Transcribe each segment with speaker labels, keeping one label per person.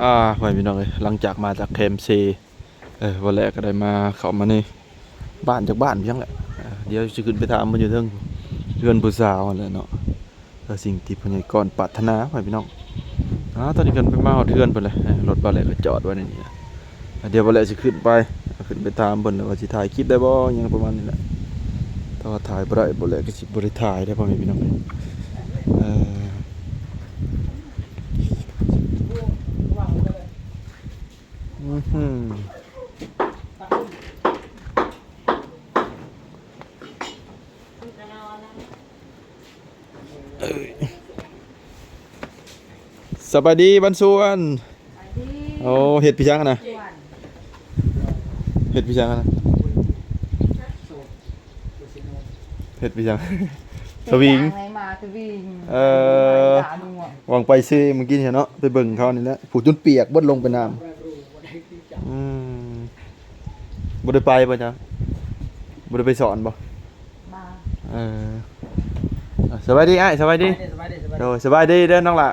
Speaker 1: พ่อพี่น้องหลังจากมาจากเคมซีวันแรกก็ได้มาเข้ามาในบ้านจากบ้านเพียงแหละเดี๋ยวจะขึ้นไปถามมันอยู่เรื่องเรือนผู้สาวอะไรเนาะสิ่งที่พ่อใหญ่ก่อนปรารถนาพ่อพี่น้องตอนนี้กันไปมาเอาเทือนไปเลยรถบ้านแหละก็จอดไว้ในนี้เดี๋ยววันแรกจะขึ้นไปถามเพิ่นแล้วว่าสิถ่ายคลิปได้บ่ยังประมาณนี้แหละถ้าว่าถ่ายบ่ได้บ่แลก็สิบ่ได้ถ่ายได้พ่อพี่น้องสบายดีบรรส่วนโอ้เห็ดพี่ช้างนะเห็ดพี่ช้างนะเห็ดพี่ช้างสวิงวางไปซื้อเมื่อกี้เนาะไปเบิ่งเขานี่แหละผูกจนเปียกบดลงไปน้ำบ่ได้ไปป่ะจ๊ะบ่ได้ไปสอนป่ะสบายดีสบายดีโดยสบายดีเด้อน้องละ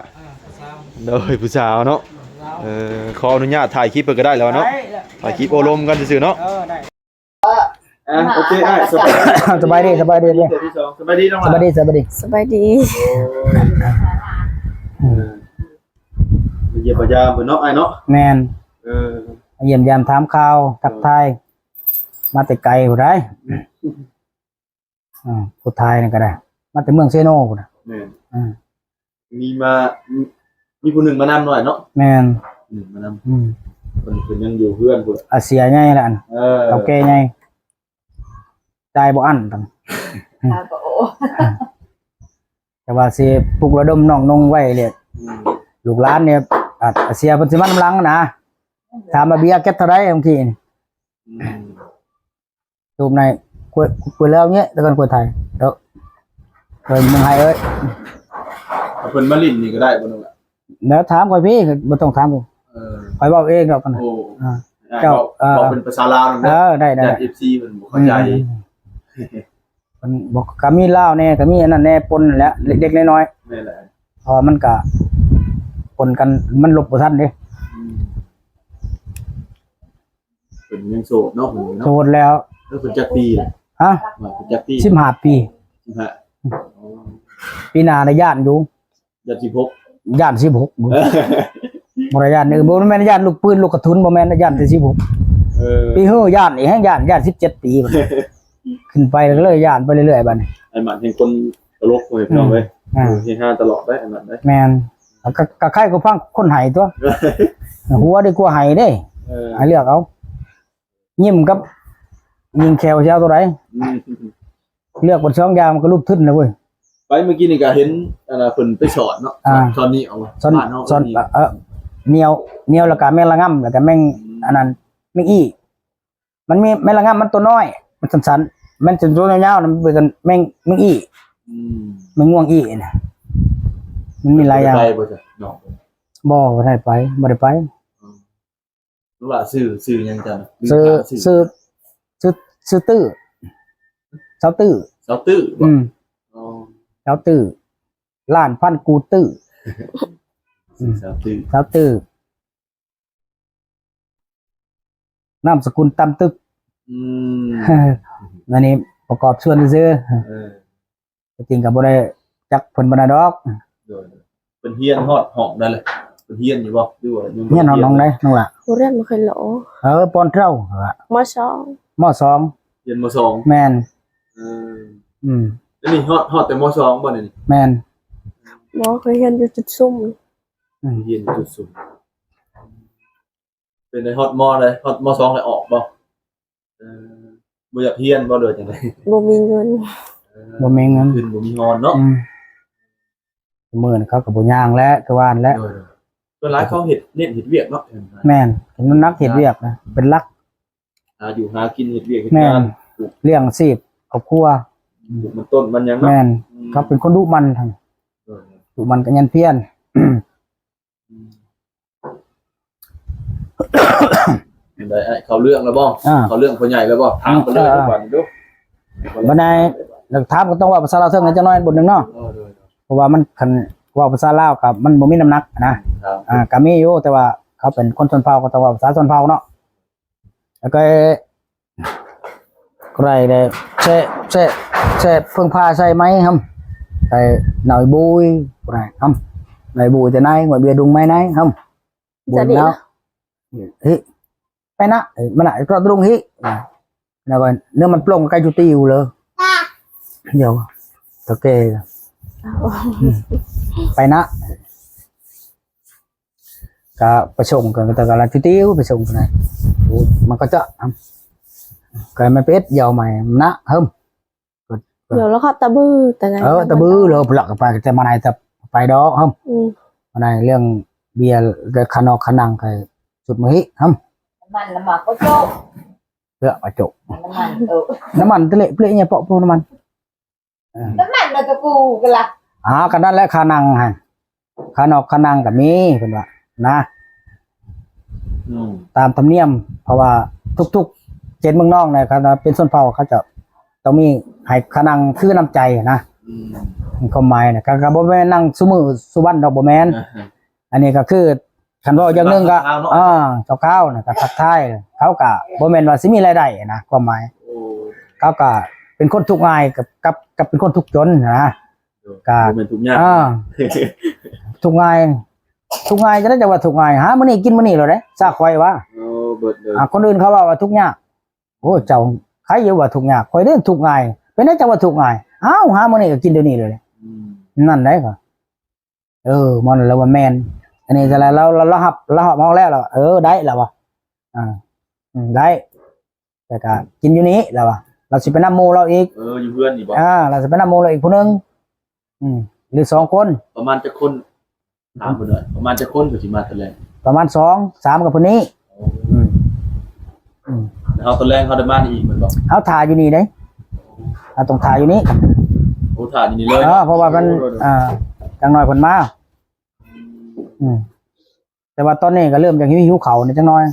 Speaker 1: โดยผู้สาวเนาะขออนุญาตถ่ายคลิปไปก็ได้แล้วเนาะถ่ายคลิปโอลมกันซื่อๆเนาะโอเคสบายดีสบายดีเลยสบายดีน้องละสบายดีเยี่ยมยามเนาะเนาะ
Speaker 2: แมนเยี่ยมยามถามข่าวทักทายมาแต่ไกลผู้ใดผู้ไทยนี่ก็ได้มาแต่เมืองเซโนพุ่นน่ะ
Speaker 1: มีผู้หนึ่งมานำหน่อยเนาะ
Speaker 2: แมน
Speaker 1: มานำคนยังอยู่เพื่อนพุ่น
Speaker 2: อาเซียใหญ่ละอันเฒ่าแก่ใหญ่จ่ายบ่อั้นตังแต่ว่าสิปลุกระดมน้องนงไว้เลยลูกหลานเนี่ยอาเซียเพิ่นสิมานำหลังนะถามมาเบียร์แก๊สเท่าไรบางทีตูมในคุยแล้วเงี้ยแล้วกันคุยไทยแล้วเมืองไทย
Speaker 1: เพิ่นมาลิ้นนี่ก็ได้บ่น้องล่ะ
Speaker 2: แล้วถามก่อนพี่บ่ต้องถามผมคอยเว้าเองดอกกัน
Speaker 1: เจ้าบอกเป็นภาษาลาวนั่น
Speaker 2: ได้
Speaker 1: FC เพิ่นบ่เข้าใจ
Speaker 2: เพิ่นบอกก็มีลาวแน่ก็มีอันนั้นแน่ปนแหละเล็กๆน้อย
Speaker 1: ๆนั่นแหละ
Speaker 2: พอมันก็ปนกันมันลบบ่ทันเด้
Speaker 1: เป็นยังโสดเนาะ
Speaker 2: โสดแล้ว
Speaker 1: เป็นจักปี
Speaker 2: ฮะ
Speaker 1: เป็นจักปี
Speaker 2: 15 ปีปีหน้าได้ย่านอยู่
Speaker 1: ย่าน16
Speaker 2: ย่าน16บ่ได้ย่านบ่แม่นย่านลูกปืนลูกกระสุนบ่แม่นย่านแต่16ปีย่านอีกแฮงย่าน17 ปีขึ้นไปก็เลยย่านไปเรื่อยๆบัดนี้
Speaker 1: ไอ้หมันเห็นคนตลกโหยพี่น้องเว้ยเฮฮาตลอดได้ไอ้หมันได้
Speaker 2: แม่นก็ใครก็ฟังคนไห้ตัวหัวดีกว่าไห้เด้ให้เลือกเอายิ้มกับยิงแควเช้าตัวไหนเลือกบนช่องยาวมันก็รูปทึ่นเลยเว้ย
Speaker 1: ไปเมื่อกี้นี่ก็เห็นเพิ่นไปสอนเนาะตอนนี้เอา
Speaker 2: สอนเนียวแล้วก็แมงละง่ำแล้วก็แมงอันนั้นแมงอี้มันมีแมงละง่ำมันตัวน้อยมันสั้นๆมันจะตัวยาวๆมันเป็นกันแมงอี้แมงง่วงอี้น่ะมันมีหลายอย่าง
Speaker 1: ไปบ่จ้ะน้อง
Speaker 2: บ่ได้ไปบ่ได้ไป
Speaker 1: รู้ว่าซื้อยังจัง
Speaker 2: ซื้อตื้อเสาตื้อ
Speaker 1: เสาตื้อ
Speaker 2: ล้านพันกูตื้อเสาตื้อนามสกุลตำตึกอันนี้ประกอบส่วนซื้อจริงกับบ่ได้จักเพิ่นบ่ได้ดอก
Speaker 1: เป็นเฮียนฮอดห้องได้เลยเป็นเฮียนอยู่บ่ดูว่า
Speaker 2: เฮียนน้องได้น้องล่ะ
Speaker 3: ผู้เรียนบ่เคยโหล
Speaker 2: ปอนเท่าม
Speaker 3: .2
Speaker 2: ม.2
Speaker 1: เรียนม.2
Speaker 2: แม่น
Speaker 1: แล้วนี่ฮอดแต่ม.2บ่นี่
Speaker 2: แม่น
Speaker 3: บ่เคยเรียนอยู่จุดซุ่ม
Speaker 1: เรียนจุดซุ่มเป็นในฮอดม.เลยฮอดม.2เลยออกบ่บ่อยากเรียนบ่เลยจังได๋
Speaker 3: บ่มีเงิน
Speaker 1: ขึ้นบ่มีงอนเนาะ
Speaker 2: มื้อนี้เขาก็บ่ย่างแล้วก็ว่านแล้ว
Speaker 1: ส่วนหลายเขาเฮ็ดเฮ็ดเวียกเนาะ
Speaker 2: แม่นมันนักเฮ็ดเวียกนะเป็นหลัก
Speaker 1: อยู่หากินเฮ็ดเวียกเฮ็ด
Speaker 2: งานเลี้ยงชีพครอบครัว
Speaker 1: มันต้นมันยัง
Speaker 2: แม่นเขาเป็นคนดุมันทั้งดุมันก็ยันเพี้ยน
Speaker 1: ได้เขาเรื่องแล้วบ่เขาเรื่องคนใหญ่แล้วบ่ถามไปเลยก่อนดู
Speaker 2: บันไดหลักถามก็ต้องว่าภาษาลาวเทิงจังน้อยบทนึงเนาะเพราะว่ามันคันว่าภาษาลาวกับมันบ่มีน้ำหนักนะก็มีอยู่แต่ว่า เขาเป็นคนชนเผ่าก็ต้องว่าภาษาชนเผ่าเนาะแล้วก็ใครได้เช่เพิ่งพาใช่ไหมครับใส่หน่อยบุยไรครับหน่อยบุยแต่nay ngoài bia đùng mấy nay không
Speaker 3: Dạ
Speaker 2: buồn
Speaker 3: đi
Speaker 2: đâu
Speaker 3: đó.
Speaker 2: hi cái nã mà lại có đùng hi là vậy nếu mình plong cái chú tiêu lơ nhiều ok ไปนะก็ไปส่งกันแต่ก็ร้านติ้วไปส่งกันนะมันก็จะก็ไม่เป็ดยาวใหม่นะเฮิม
Speaker 3: Nhiều nó khóc ta bưแต่ไง
Speaker 2: ตะบื้อเลยหลักไปแต่มาไหนแต่ไปดอกเฮิม
Speaker 3: อืม
Speaker 2: มาไหนเรื่องเบียร์กับขนมขนังกับสุดมือเฮิม
Speaker 4: มันละหมาดก็โจ๊ก
Speaker 2: เลือกมาจบ
Speaker 4: น้ำมัน
Speaker 2: น้ำมันทะเลเปรี้ยเนี่ยเปาะพวกน้ำมัน
Speaker 4: เลยกระปูกันละ
Speaker 2: กันนั่นแหละขานังฮะขนมขนังกับมีเป็นว่านะ ตามธรรมเนียมเพราะว่าทุกๆเจนเมืองนอกเนี่ยครับเป็นส่วนเผ่าเขาจะต้องมีให้ขนังคือน้ำใจนะความหมายนะก็บ่แม่นนั่งซุมือสุวรรณดอกบ่แม่นอันนี้ก็คือคันว่าอย่างหนึงก็เจ้าข้าวนะก็ทักทายเขาก็บ่แม่นว่าสิมีรายได้นะความหมายเขาก็เป็นคนทุกข์ง่ายกับเป็นคนทุกข์จนนะก็
Speaker 1: เป็นทุกอย่าง
Speaker 2: ทุกข์ง่ายจะได้จะว่าทุกข์ง่ายหามื้อนี้กินมื้อนี้แล้วเด้ซาข่อยว่า
Speaker 1: เบิดเลย
Speaker 2: คนอื่นเขาว่าทุกข์ยากโอ้เจ้าใครอยู่ว่าทุกข์ยากข่อยเด้ทุกข์ง่ายเป็นได้จังว่าทุกข์ง่ายอ้าวหามื้อนี้ก็กินเดี๋ยวนี้เลยนั่นได้ก็มันแล้วว่าแม่นอันนี้จะแล้วเราหับมองแล้วได้แล้วว่ะได้แต่ก็กินอยู่นี้แล้วว่ะเราสิไปนำหมู่เราอีก
Speaker 1: อยู่เพื่อนนี่บ่
Speaker 2: เราสิไปนำหมู่เราอีกผู้นึงหรือ2คน
Speaker 1: ประมาณจะคนถามเพิ่นหน่อยประมาณจะคนก็สิมาตะแลง
Speaker 2: ประมาณ2 3กับผู้นี้
Speaker 1: แล้วตะแลงเขาได้มาอีกเหมือนบ่
Speaker 2: เฮาถ่ายอยู่นี่เด้เราต้องถ่ายอยู่นี้
Speaker 1: โอ้ถ่านนี่เลย
Speaker 2: เพราะว่ามันจังน้อยเพิ่นมาแต่ว่าตอนนี้ก็เริ่มจากหิวเขานี่จังน้อย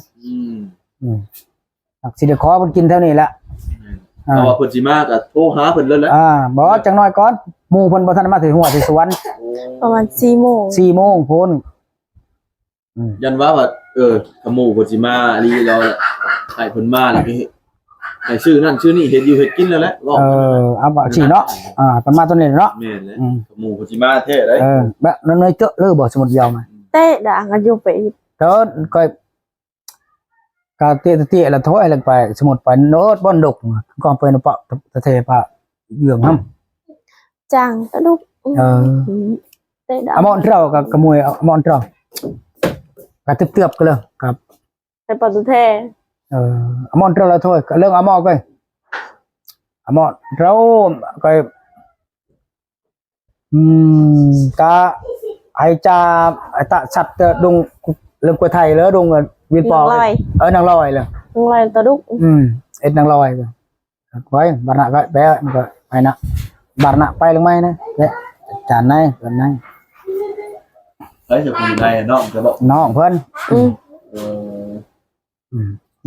Speaker 2: สิได้ขอเพิ่นกินเท่านี้แหละ
Speaker 1: เพราะว่าเพิ่นสิมาก็โทรหาเพิ่นเลยแหละ
Speaker 2: บ่จังน้อยก่อนหมู่เพิ่นบ่ทันมาถึงหัวที่สวน
Speaker 3: ประมาณ4 โมง
Speaker 2: 4 โมงพุ่น
Speaker 1: ยันว่าขมู่เพิ่นสิมาอีแล้วให้เพิ่นมาแล้วก็ให้ชื่อนั่นชื่อนี่เฮ็ดอยู่เฮ็ดกินแล้วแหละ
Speaker 2: เอาบ่สิเนาะประมาณตัวนี้เนาะ
Speaker 1: แม่นแหละขมู่เพิ่นสิมาแท้เลย
Speaker 2: แบบน้อยๆเจอะเลยบ่สมุดยาวมา
Speaker 3: Tê đã ngắt vô bị
Speaker 2: เด้ก็เตี้ยๆแล้วถอยลงไปสมุดไปโน้ตบ่อนดกก่อนไปเนาะปะตะเทปะเหยื่อห้ำ
Speaker 3: chàng đã đúc Tê đã
Speaker 2: อมอนเรากับขโมยอมอนเรากับเตือบๆกันเลยครับ
Speaker 3: Tê bảo tụi thề
Speaker 2: อมอนเราthôiเรื่องอมอนก็อมอนเราก็กะให้จ่าตะสัตว์ดงเรื่องกวยไทยแล้วดงวินปอ
Speaker 3: Nang lòi
Speaker 2: นางลอยเลย
Speaker 3: Nang lòi tao đúc
Speaker 2: นางลอยไว้บาร์นะก็แปะก็ไปนะบาร์นะไปลงไหมนะเนี่ยจานไหนเพิ่นไหน
Speaker 1: เฮ้ยจะคนอยู่ในเนาะจะบอก
Speaker 2: น้องเพิ่น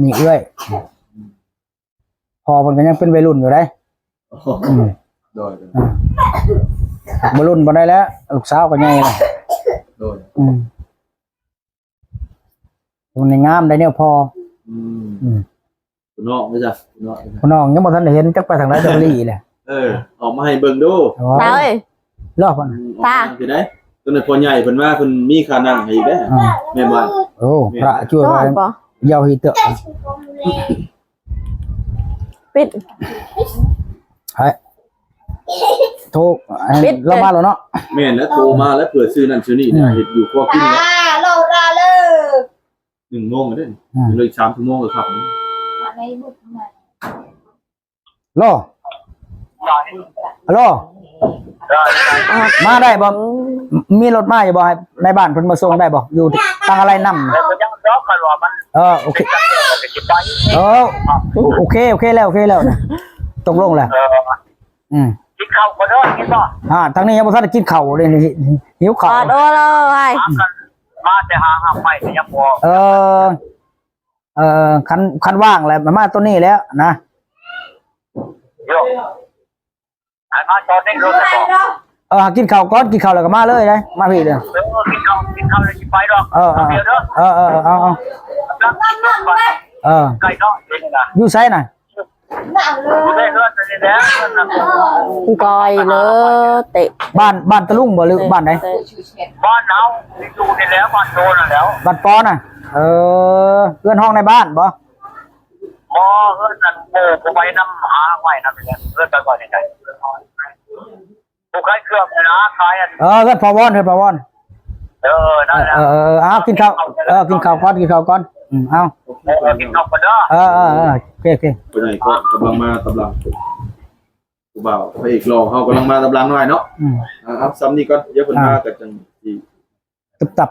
Speaker 2: นี่เอื้อยพอเพิ่นก็ยังเป็นวัยรุ่นอยู่ได้
Speaker 1: โดย
Speaker 2: วัยรุ่นบ่ได้แล้วลูกสาวก็ใหญ่แล้ว
Speaker 1: โดย
Speaker 2: มันงามได้เนี่ยพอ
Speaker 1: คุณน้องไม่จ้ะ
Speaker 2: คุณน้องยังบ่ทันได้เห็นจักไปทางไหนจักรีแหละ
Speaker 1: ออกมาให้เบิ่งดู
Speaker 3: Tao ơi
Speaker 2: รอบมัน
Speaker 1: สิได้ตัวนั้นพอใหญ่เพิ่นว่าเพิ่นมีค่านั่งให้อีกเด้แม่นบ่
Speaker 2: โอ้พระช่วยไว้
Speaker 3: Rồi bỏ
Speaker 2: ยาวฮีเตอะ
Speaker 3: Biết
Speaker 2: โทรเรามาแล้วเนาะ
Speaker 1: แม่นแล้วโทรมาแล้วเผื่อซื้อนั่นซื้อนี่เนี่ยเฮ็ดอยู่พวกกินแล้ว
Speaker 4: โลราเลย
Speaker 1: 1 โมงก็ได้เลย3 ชั่วโมงก็ครับ
Speaker 4: ในบุกมา
Speaker 2: รอฮัลโหลมาได้บ่มีรถมาอยู่บ่ในบ้านเพิ่นมาส่งได้บ่อยู่ตั้งอะไรนำโอเคโอเคแล้วนะตกลงแล้ว
Speaker 5: กินข้าวก็เด้อกินบ่
Speaker 2: ทางนี้ยังบ่ทันได้กินข้าวเลยหิวข้าว
Speaker 3: Đô rồi
Speaker 5: มาแต่หาไปยังบ่
Speaker 2: คันว่างแล้วมาตัวนี้แล้วนะ
Speaker 5: โยอันมาตอนนี้รถบ่
Speaker 2: กินข้าวก่อนกินข้าวแล้วก็มาเลยได้มาพี่เด้อ
Speaker 5: กินข้าวเลยกินไปดอก
Speaker 2: เออ
Speaker 5: เดี๋ยวเด้อ
Speaker 2: เอา
Speaker 5: รักกินไป ไก่เนาะเองนะ
Speaker 2: อยู่ไสน่ะ
Speaker 4: หนาวเล
Speaker 5: กูได้
Speaker 4: ย
Speaker 5: เลือดเลยแล้วนะ
Speaker 3: กอยเนอะเตะ
Speaker 2: บ้านตะลุงบ่หรือบ้านไหน
Speaker 3: เตะ
Speaker 5: บ้านเนาอยู่ในแล้วบ้านโดนแล้ว
Speaker 2: บ้านปอน่ะเพื่อนห้องในบ้านบ่
Speaker 5: หมอเพื่อนนั่นโบกูไปน้ำหาไว้นั่นเลยเพื่อนไปก่อนยังไงกูขายเครื่องเลยนะขายอัน
Speaker 2: เพื่อนพอวอน
Speaker 5: นั่นแหละ
Speaker 2: เอากินข้าวกินข้าวก่อนเอา
Speaker 5: กินข้าวกันเด้อ
Speaker 2: โอเค
Speaker 1: ไปไหนก็กำลังมาตำลังกูบ่าวพระเอกรอเฮากำลังมาตำลังหน่อยเนาะซ้ำนี่ก่อนเดี๋ยวเพิ่นมาก็จังสิ
Speaker 2: ตับ